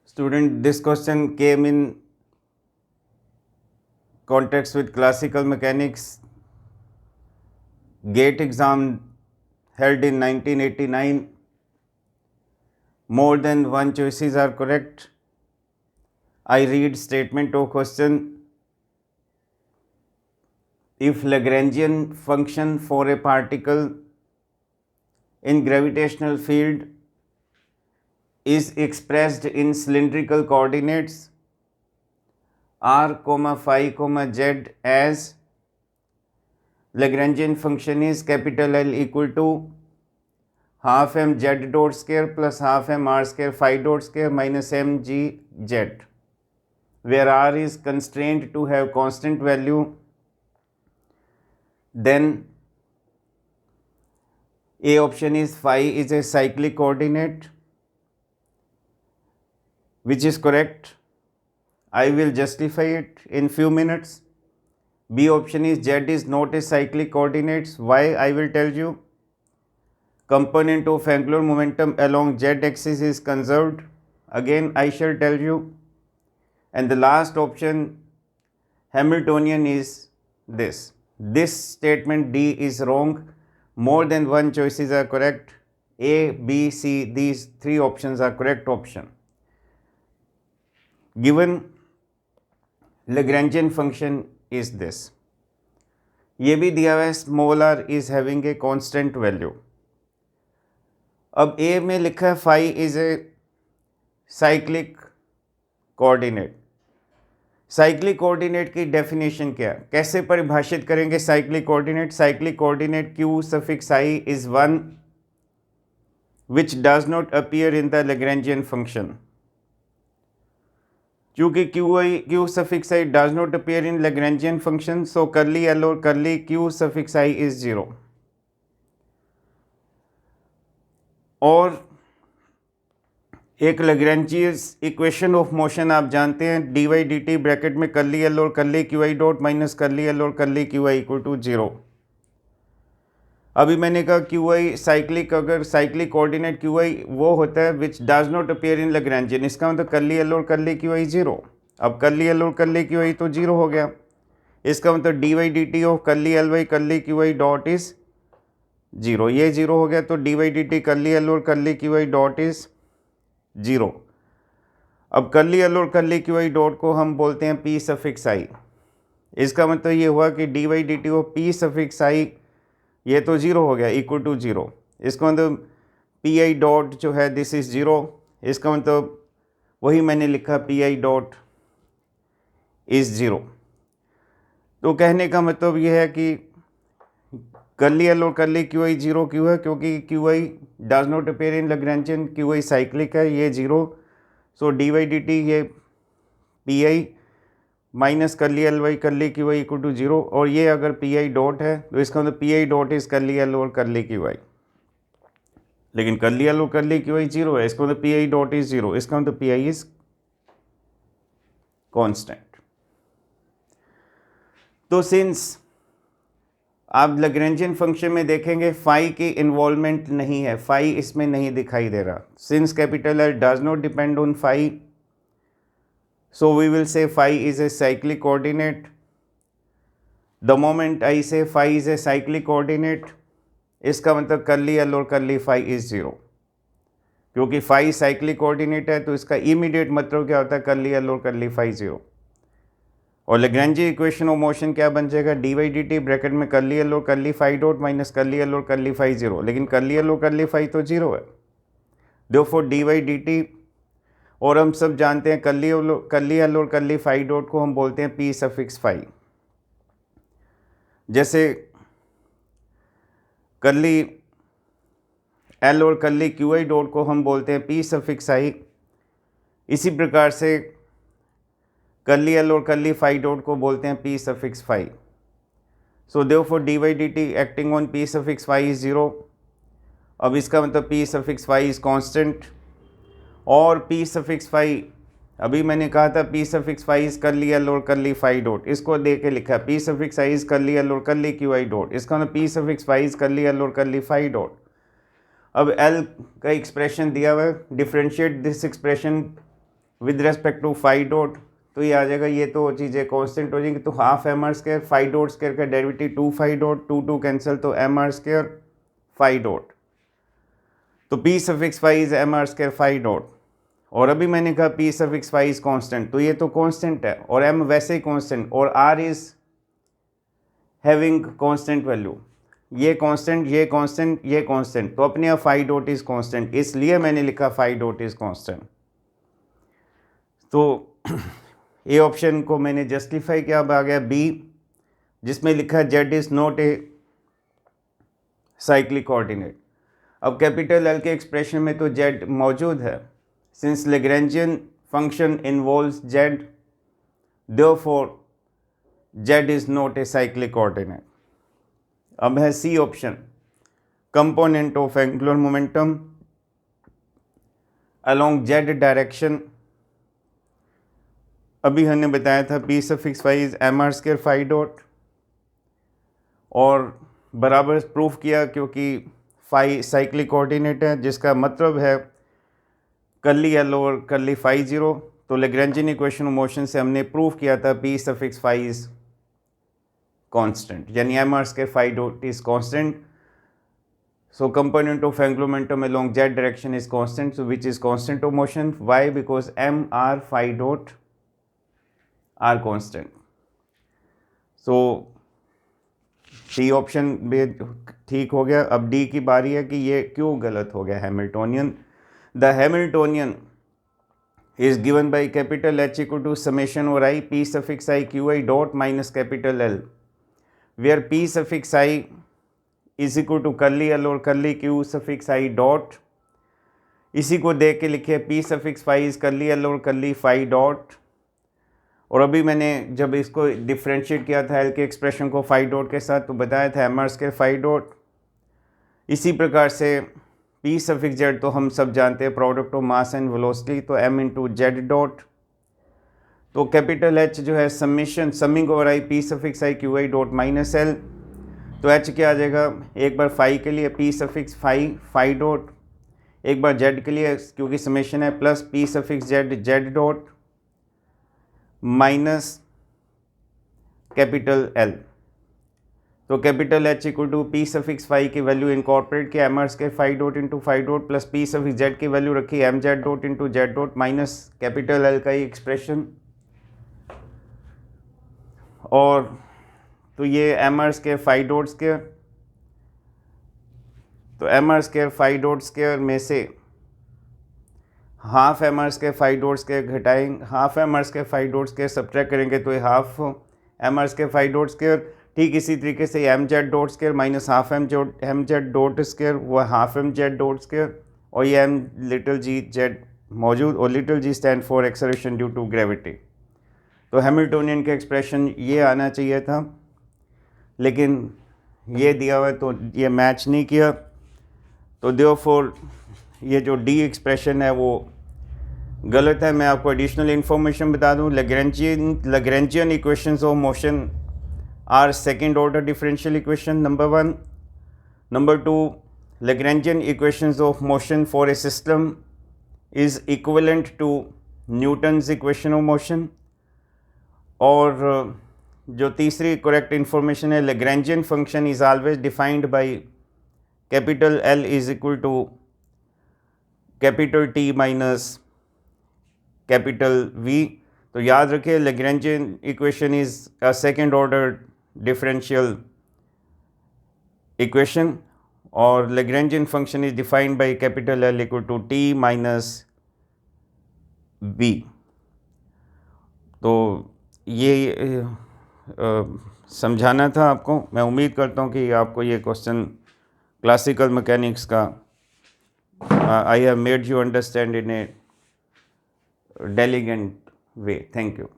Student, this question came in context with classical mechanics GATE exam held in 1989. More than one choices are correct. I read statement of question. If Lagrangian function for a particle in gravitational field is expressed in cylindrical coordinates r, phi, z as Lagrangian function is capital L equal to half m z dot square plus half m r square phi dot square minus m g z, where r is constrained to have constant value, then A option is phi is a cyclic coordinate, which is correct. I will justify it in few minutes. B option is z is not a cyclic coordinates. Why? I will tell you. Component of angular momentum along z axis is conserved. Again, I shall tell you. And the last option, Hamiltonian, is this. This statement D is wrong. More than one choices are correct. A, B, C, these three options are correct option. Given Lagrangian function is this. ये भी दिया हुआ है small r is having a constant value. अब A में लिखा है phi is a cyclic coordinate. Cyclic coordinate की डेफिनेशन क्या, कैसे परिभाषित करेंगे cyclic coordinate? Cyclic coordinate q suffix i is 1 which does not appear in the Lagrangian function. क्योंकि q suffix i does not appear in Lagrangian function, so curly l और curly q suffix i is 0. और एक Lagrangian equation of motion आप जानते हैं, dy dt bracket में curly l और curly qi dot minus curly l और curly qi equal to 0. अभी मैंने कहा qi साइक्लिक, अगर साइक्लिक कोऑर्डिनेट qi वो होता है which does not appear in Lagrangian, इसका मतलब कर्ली l और कर्ली qi 0. अब कर्ली l और कर्ली qi तो 0 हो गया, इसका मतलब dy dt of curly l by curly qi dot is 0. ये 0 हो गया, तो dy dt कर्ली l और कर्ली qi डॉट इज 0. अब कर्ली l और कर्ली qi डॉट को हम बोलते हैं p सफिक्स i. इसका मतलब ये हुआ कि dy dt of p suffix i ये तो 0 हो गया, इक्वल टू 0. इसका मतलब pi डॉट जो है दिस इज 0. इसका मतलब वही मैंने लिखा pi डॉट इज 0. तो कहने का मतलब ये है कि कर्ली l और कर्ली qi 0 क्यों है? क्योंकि qi does not appear in Lagrangian, qi cyclic है, ये 0. सो dy dt ये pi minus curly l by curly qi equal to 0. और ये अगर pi डॉट है तो इसका मतलब pi dot is curly l और कर्ली qi. लेकिन कर्ली l और कर्ली qi 0 है, इसका मतलब pi डॉट इज 0, इसका मतलब pi इज कॉन्स्टेंट. तो सिंस आप Lagrangian फंक्शन में देखेंगे phi की इन्वॉल्वमेंट नहीं है, phi इसमें नहीं दिखाई दे रहा. Since capital L does not depend on phi, so we will say phi is a cyclic coordinate. The moment I say phi is a cyclic coordinate, इसका मतलब कर्ली L और कर्ली phi इज 0. क्योंकि phi cyclic coordinate है तो इसका immediate मतलब क्या होता है, कर्ली L और कर्ली phi 0. और Lagrangian इक्वेशन ऑफ मोशन क्या बन जाएगा, dy dt ब्रैकेट में कर्ली l और curly phi dot minus curly l और कर्ली phi 0. लेकिन कर्ली l और कर्ली phi तो 0 है, देयरफॉर dy dt. और हम सब जानते हैं कर्ली l और कर्ली phi डॉट को हम बोलते हैं p सफिक्स phi. जैसे कर्ली l और कर्ली qi डॉट को हम बोलते हैं p सफिक्स i, इसी प्रकार से कर्ली l और कर्ली phi डॉट को बोलते हैं p suffix phi. So therefore dy dt acting on p suffix phi is 0. अब इसका मतलब p suffix phi is constant, और p सफिक्स phi अभी मैंने कहा था P suffix phi is curly L और करली फाई डॉट, इसको दे के लिखा है P suffix I is curly L और करली क्यू आई डॉट, इसका मतलब P suffix phi is curly L और करली फाई डॉट। अब एल का एक्सप्रेशन दिया हुआ है, differentiate this expression with respect to phi dot, तो ये आ जाएगा, ये तो चीज़ें कांस्टेंट हो जाएंगी, तो half M R square phi dot square का डेरिवेटिव 2 फाई डॉट, 2 कैंसिल, तो M R square phi dot, तो P suffix phi is M R square phi dot. और अभी मैंने कहा P suffix phi is constant, तो ये तो कांस्टेंट है और एम वैसे ही कांस्टेंट, और R is having constant value, ये कांस्टेंट, ये कांस्टेंट, ये कांस्टेंट, तो अपने आप फाई डॉट इज कांस्टेंट, इसलिए मैंने लिखा फाई डॉट इज कांस्टेंट। तो ए ऑप्शन को मैंने जस्टिफाई किया। अब आ गया बी, जिसमें लिखा Z is not a cyclic coordinate. अब कैपिटल एल के एक्सप्रेशन में तो जेड मौजूद है, since Lagrangian function involves Z, therefore Z is not a cyclic coordinate. अब है C option, component of angular momentum along Z direction. अभी हमने बताया था P suffix phi is M R square phi dot, और बराबर प्रूफ किया क्योंकि फाई साइक्लिक कोऑर्डिनेट है, जिसका मतलब है करली एल और करली फाई जीरो। तो लेग्रेंजियन इक्वेशन ऑफ मोशन से हमने प्रूफ किया था P suffix phi is constant, यानी M R square phi dot is constant. So component of angular momentum along z direction is constant, so which is constant of motion. Why? Because m, r, phi dot are constant. So C option भी ठीक हो गया। अब D की बारी है कि ये क्यों गलत हो गया Hamiltonian. The Hamiltonian is given by capital H equal to summation over I P suffix I Q I dot minus capital L, where P suffix I is equal to curly L और curly Q suffix I dot. इसी को देख के लिखे P suffix phi is curly L और curly phi dot. और अभी मैंने जब इसको डिफ्रेंशिएट किया था एल के एक्सप्रेशन को फाई डॉट के साथ, तो बताया था M R square phi dot. इसी प्रकार से पी सफिक्स जेड तो हम सब जानते हैं product of mass and velocity, तो एम इंटू जेड डॉट। तो कैपिटल एच जो है summation summing over I P suffix I Q I dot minus L, तो एच क्या आ जाएगा, एक बार फाई के लिए P suffix phi phi dot, एक बार जेड के लिए क्योंकि समेशन है plus P suffix Z Z dot minus capital L. तो capital H equal to P suffix phi की वैल्यू इनकॉर्पोरेट किया M R square phi dot into phi dot plus P suffix Z की value रखी M Z dot into Z dot minus capital L का ही expression. और तो ये M R square phi dot square, तो M R square phi dot square में से half M R square phi dot square घटाएंगे, half M R square phi dot square subtract करेंगे तो ये half M R square phi dot square. ठीक इसी तरीके से M Z dot square minus half M Z dot square वो half M Z dot square, और ये एम लिटिल जी जेड मौजूद, और little G stand for acceleration due to gravity. तो हैमिल्टोनियन का एक्सप्रेशन ये आना चाहिए था, लेकिन ये दिया हुआ है तो ये मैच नहीं किया, तो देयरफॉर ये जो डी एक्सप्रेशन है वो गलत है। मैं आपको एडिशनल इन्फॉर्मेशन बता दूं, Lagrangian equations of motion are second order differential equation number 1। Number 2, Lagrangian equations of motion for a system is equivalent to Newton's equation of motion. और जो तीसरी करेक्ट इंफॉर्मेशन है, Lagrangian function is always defined by capital L is equal to capital T minus capital V. तो याद रखिए Lagrangian equation is a second order differential equation, और Lagrangian function is defined by capital L equal to T minus B. तो ये समझाना था आपको। मैं उम्मीद करता हूँ कि आपको ये क्वेश्चन क्लासिकल मैकेनिक्स का I have made you understand in a diligent way. Thank you.